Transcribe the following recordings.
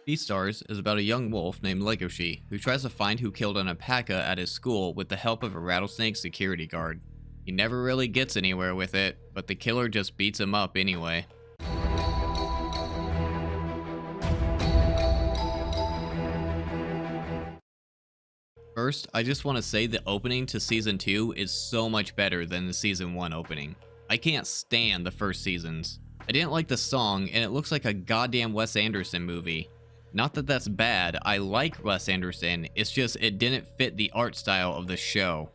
Beastars is about a young wolf named Legoshi who tries to find who killed an alpaca at his school with the help of a rattlesnake security guard. He never really gets anywhere with it, but the killer just beats him up anyway. First, I just want to say the opening to Season 2 is so much better than the Season 1 opening. I can't stand the first seasons. I didn't like the song, and it looks like a goddamn Wes Anderson movie. Not that that's bad, I like Wes Anderson, it's just it didn't fit the art style of the show.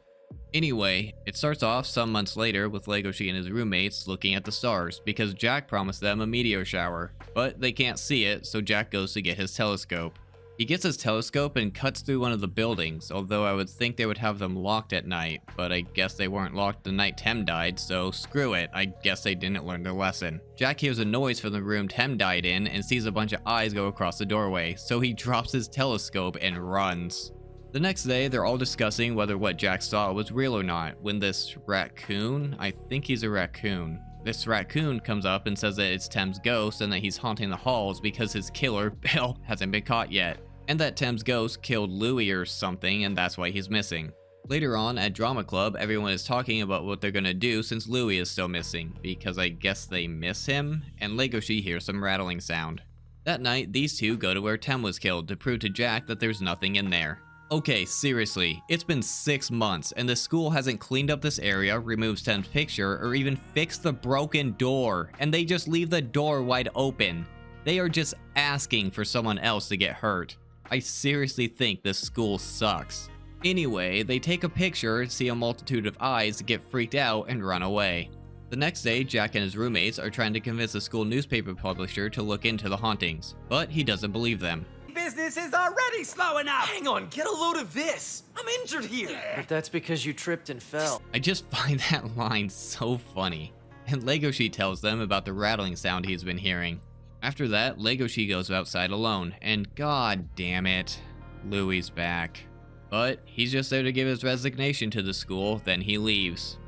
Anyway, it starts off some months later with Legoshi and his roommates looking at the stars because Jack promised them a meteor shower, but they can't see it, so Jack goes to get his telescope. He gets his telescope and cuts through one of the buildings, although I would think they would have them locked at night, but I guess they weren't locked the night Tem died, so screw it, I guess they didn't learn their lesson. Jack hears a noise from the room Tem died in and sees a bunch of eyes go across the doorway, so he drops his telescope and runs. The next day, they're all discussing whether what Jack saw was real or not, when this raccoon, I think he's a raccoon, this raccoon comes up and says that it's Tem's ghost and that he's haunting the halls because his killer, Bill, hasn't been caught yet. And that Tem's ghost killed Louie or something and that's why he's missing. Later on at drama club, everyone is talking about what they're gonna do since Louie is still missing, because I guess they miss him, and Legoshi hears some rattling sound. That night, these two go to where Tem was killed to prove to Jack that there's nothing in there. Okay, seriously, it's been 6 months and the school hasn't cleaned up this area, removed Tem's picture, or even fixed the broken door, and they just leave the door wide open. They are just asking for someone else to get hurt. I seriously think this school sucks. Anyway, they take a picture, see a multitude of eyes, get freaked out, and run away. The next day, Jack and his roommates are trying to convince the school newspaper publisher to look into the hauntings, but he doesn't believe them. Business is already slowing up! Hang on, get a load of this! I'm injured here! But that's because you tripped and fell. I just find that line so funny. And Legoshi tells them about the rattling sound he's been hearing. After that, Legoshi goes outside alone, and god damn it, Louie's back. But he's just there to give his resignation to the school, then he leaves.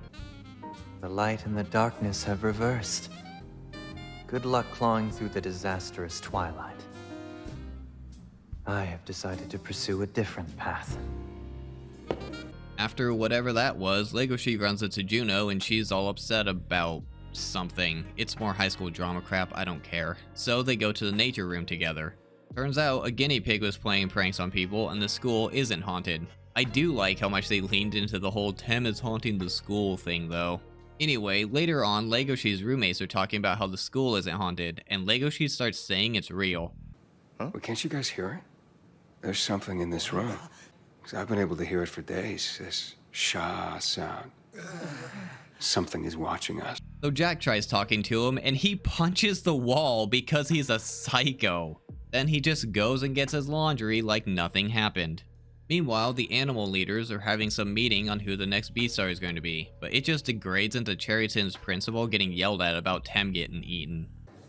The light and the darkness have reversed. Good luck clawing through the disastrous twilight. I have decided to pursue a different path. After whatever that was, Legoshi runs into Juno and she's all upset about something. It's more high school drama crap, I don't care. So they go to the nature room together. Turns out a guinea pig was playing pranks on people and the school isn't haunted. I do like how much they leaned into the whole Tem is haunting the school thing though. Anyway, later on, Legoshi's roommates are talking about how the school isn't haunted, and Legoshi starts saying it's real. Huh? Well, can't you guys hear it? There's something in this room. 'Cause I've been able to hear it for days, this sha sound. Something is watching us. So Jack tries talking to him and he punches the wall because he's a psycho. Then he just goes and gets his laundry like nothing happened. Meanwhile, the animal leaders are having some meeting on who the next Beastar is going to be, but it just degrades into Cherryton's principal getting yelled at about Tem getting eaten.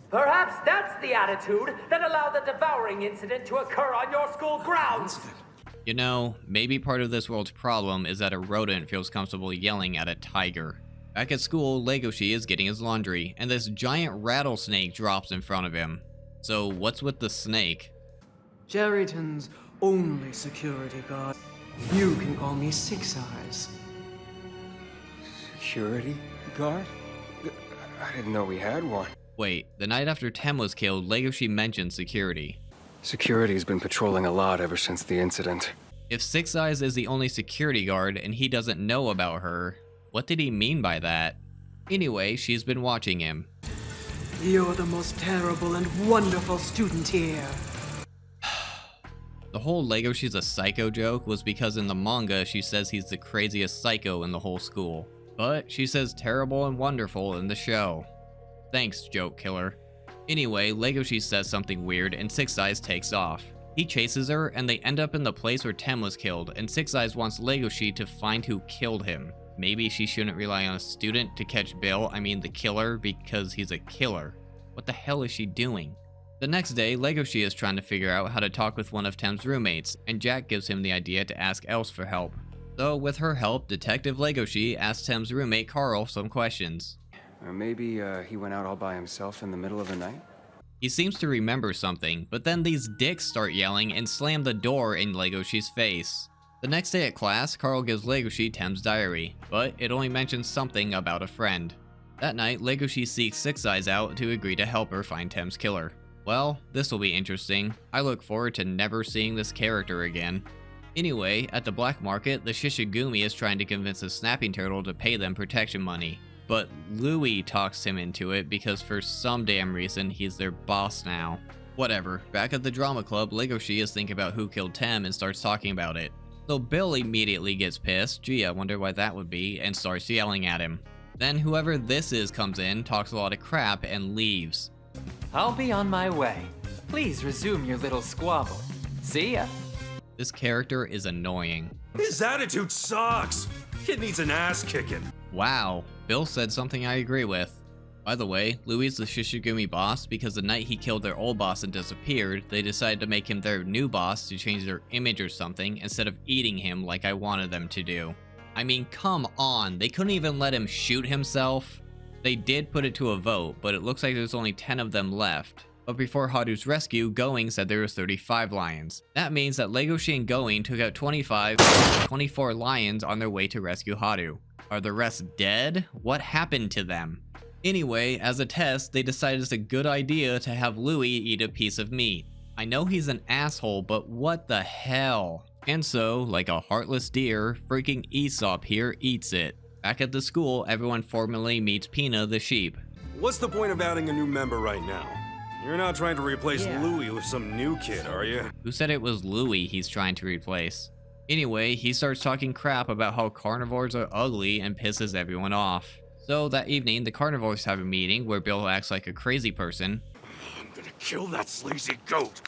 Perhaps that's the attitude that allowed the devouring incident to occur on your school grounds. You know, maybe part of this world's problem is that a rodent feels comfortable yelling at a tiger. Back at school, Legoshi is getting his laundry, and this giant rattlesnake drops in front of him. So what's with the snake? Cherryton's only security guard. You can call me Six Eyes. Security guard? I didn't know we had one. Wait, the night after Tem was killed, Legoshi mentioned security. Security's been patrolling a lot ever since the incident. If Six Eyes is the only security guard and he doesn't know about her, what did he mean by that? Anyway, she's been watching him. You're the most terrible and wonderful student here. The whole Legoshi's a psycho joke was because in the manga she says he's the craziest psycho in the whole school. But she says terrible and wonderful in the show. Thanks, joke killer. Anyway, Legoshi says something weird and Six Eyes takes off. He chases her and they end up in the place where Tem was killed, and Six Eyes wants Legoshi to find who killed him. Maybe she shouldn't rely on a student to catch the killer, because he's a killer. What the hell is she doing? The next day, Legoshi is trying to figure out how to talk with one of Tem's roommates, and Jack gives him the idea to ask Else for help. So with her help, Detective Legoshi asks Tem's roommate Carl some questions. Maybe he went out all by himself in the middle of the night? He seems to remember something, but then these dicks start yelling and slam the door in Legoshi's face. The next day at class, Carl gives Legoshi Tem's diary, but it only mentions something about a friend. That night, Legoshi seeks Six Eyes out to agree to help her find Tem's killer. Well, this will be interesting. I look forward to never seeing this character again. Anyway, at the black market, the Shishigumi is trying to convince the snapping turtle to pay them protection money. But Louie talks him into it because for some damn reason, he's their boss now. Whatever, back at the drama club, Legoshi is thinking about who killed Tem and starts talking about it. So Bill immediately gets pissed, gee I wonder why that would be, and starts yelling at him. Then whoever this is comes in, talks a lot of crap, and leaves. I'll be on my way. Please resume your little squabble. See ya. This character is annoying. His attitude sucks. Kid needs an ass kicking. Wow, Bill said something I agree with. By the way, Louie is the Shishigumi boss because the night he killed their old boss and disappeared, they decided to make him their new boss to change their image or something instead of eating him like I wanted them to do. I mean, come on, they couldn't even let him shoot himself. They did put it to a vote, but it looks like there's only 10 of them left. But before Haru's rescue, Going said there was 35 lions. That means that Legoshi and Going took out 24 lions on their way to rescue Haru. Are the rest dead? What happened to them? Anyway, as a test, they decided it's a good idea to have Louie eat a piece of meat. I know he's an asshole, but what the hell? And so, like a heartless deer, freaking Aesop here eats it. Back at the school, everyone formally meets Pina the sheep. What's the point of adding a new member right now? You're not trying to replace Louie with some new kid, are you? Who said it was Louie he's trying to replace? Anyway, he starts talking crap about how carnivores are ugly and pisses everyone off. So that evening, the carnivores have a meeting where Bill acts like a crazy person. I'm gonna kill that sleazy goat.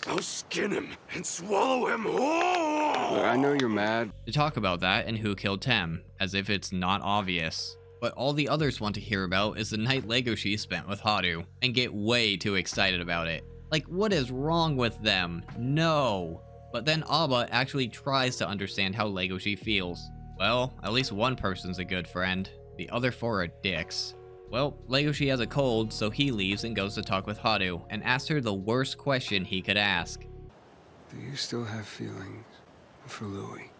I'll skin him and swallow him whole. I know you're mad. To talk about that and who killed Tem, as if it's not obvious. But all the others want to hear about is the night Legoshi spent with Haru, and get way too excited about it. Like, what is wrong with them? No. But then Abba actually tries to understand how Legoshi feels. Well, at least one person's a good friend. The other 4 are dicks. Well, Legoshi has a cold, so he leaves and goes to talk with Haru, and asks her the worst question he could ask. Do you still have feelings for Louie?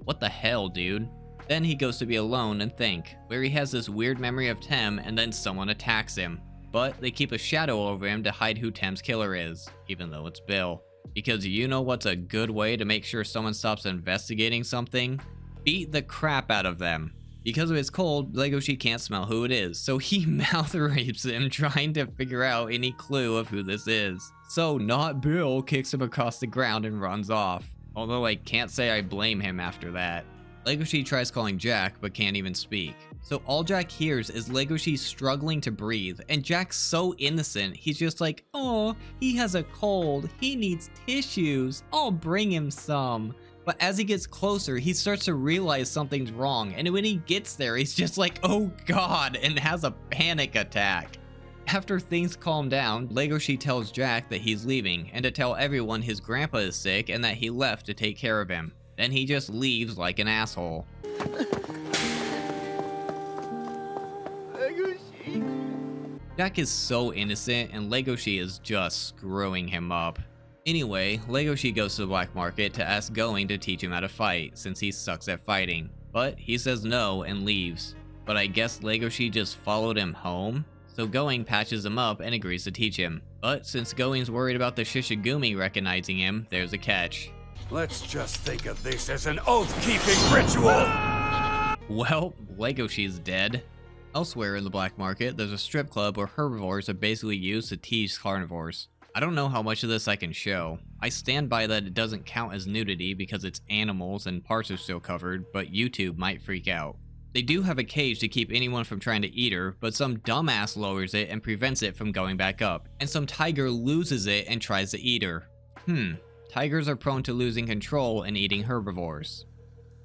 What the hell, dude? Then he goes to be alone and think, where he has this weird memory of Tem and then someone attacks him. But they keep a shadow over him to hide who Tem's killer is, even though it's Bill. Because you know what's a good way to make sure someone stops investigating something? Beat the crap out of them. Because of his cold, Legoshi can't smell who it is, so he mouth rapes him trying to figure out any clue of who this is. So not Bill kicks him across the ground and runs off. Although I can't say I blame him after that. Legoshi tries calling Jack, but can't even speak. So all Jack hears is Legoshi struggling to breathe, and Jack's so innocent, he's just like, oh, he has a cold, he needs tissues, I'll bring him some. But as he gets closer, he starts to realize something's wrong, and when he gets there, he's just like, oh god, and has a panic attack. After things calm down, Legoshi tells Jack that he's leaving, and to tell everyone his grandpa is sick and that he left to take care of him. Then he just leaves like an asshole. Jack is so innocent, and Legoshi is just screwing him up. Anyway, Legoshi goes to the black market to ask Going to teach him how to fight, since he sucks at fighting. But he says no and leaves. But I guess Legoshi just followed him home? So Going patches him up and agrees to teach him. But since Going's worried about the Shishigumi recognizing him, there's a catch. Let's just think of this as an oath-keeping ritual! Well, Legoshi's dead. Elsewhere in the black market, there's a strip club where herbivores are basically used to tease carnivores. I don't know how much of this I can show. I stand by that it doesn't count as nudity because it's animals and parts are still covered, but YouTube might freak out. They do have a cage to keep anyone from trying to eat her, but some dumbass lowers it and prevents it from going back up, and some tiger loses it and tries to eat her. Tigers are prone to losing control and eating herbivores.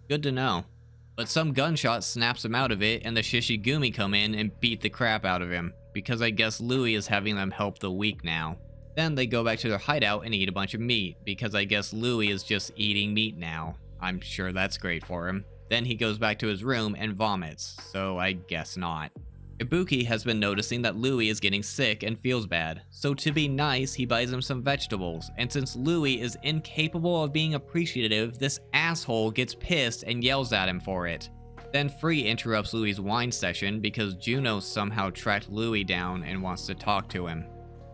Good to know. But some gunshot snaps him out of it, and the Shishigumi come in and beat the crap out of him, because I guess Louie is having them help the weak now. Then they go back to their hideout and eat a bunch of meat, because I guess Louie is just eating meat now. I'm sure that's great for him. Then he goes back to his room and vomits, so I guess not. Ibuki has been noticing that Louis is getting sick and feels bad, so to be nice, he buys him some vegetables, and since Louis is incapable of being appreciative, this asshole gets pissed and yells at him for it. Then Free interrupts Louis' wine session because Juno somehow tracked Louis down and wants to talk to him.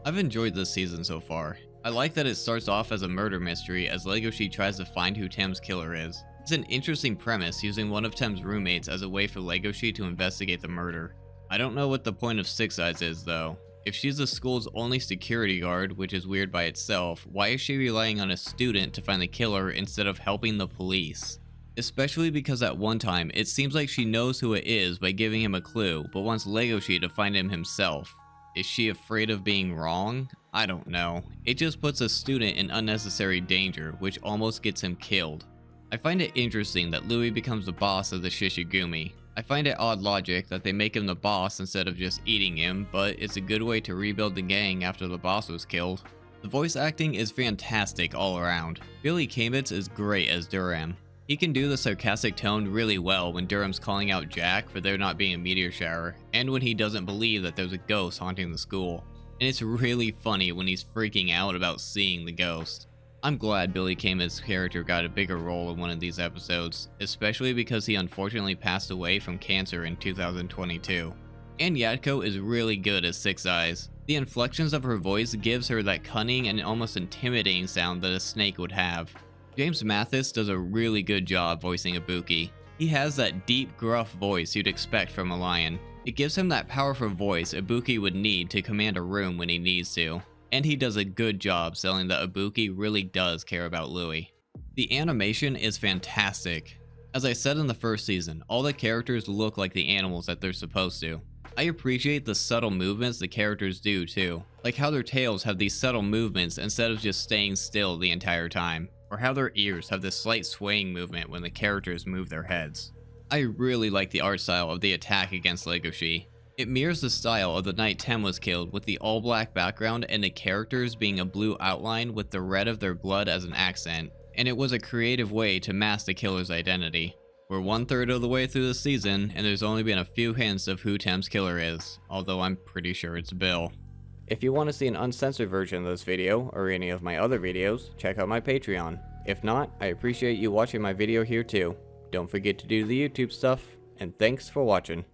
I've enjoyed this season so far. I like that it starts off as a murder mystery as Legoshi tries to find who Tem's killer is. It's an interesting premise using one of Tem's roommates as a way for Legoshi to investigate the murder. I don't know what the point of Six Eyes is though. If she's the school's only security guard, which is weird by itself, why is she relying on a student to find the killer instead of helping the police? Especially because at one time, it seems like she knows who it is by giving him a clue, but wants Legoshi to find him himself. Is she afraid of being wrong? I don't know. It just puts a student in unnecessary danger, which almost gets him killed. I find it interesting that Louis becomes the boss of the Shishigumi. I find it odd logic that they make him the boss instead of just eating him, but it's a good way to rebuild the gang after the boss was killed. The voice acting is fantastic all around. Billy Kamitz is great as Durham. He can do the sarcastic tone really well when Durham's calling out Jack for there not being a meteor shower, and when he doesn't believe that there's a ghost haunting the school. And it's really funny when he's freaking out about seeing the ghost. I'm glad Billy Kamitz's character got a bigger role in one of these episodes, especially because he unfortunately passed away from cancer in 2022. And Yatko is really good as Six Eyes. The inflections of her voice gives her that cunning and almost intimidating sound that a snake would have. James Mathis does a really good job voicing Ibuki. He has that deep, gruff voice you'd expect from a lion. It gives him that powerful voice Ibuki would need to command a room when he needs to. And he does a good job selling that Ibuki really does care about Louis. The animation is fantastic. As I said in the first season, all the characters look like the animals that they're supposed to. I appreciate the subtle movements the characters do too, like how their tails have these subtle movements instead of just staying still the entire time, or how their ears have this slight swaying movement when the characters move their heads. I really like the art style of the attack against Legoshi. It mirrors the style of the night Tem was killed with the all-black background and the characters being a blue outline with the red of their blood as an accent, and it was a creative way to mask the killer's identity. We're 1/3 of the way through the season, and there's only been a few hints of who Tem's killer is, although I'm pretty sure it's Bill. If you want to see an uncensored version of this video, or any of my other videos, check out my Patreon. If not, I appreciate you watching my video here too. Don't forget to do the YouTube stuff, and thanks for watching.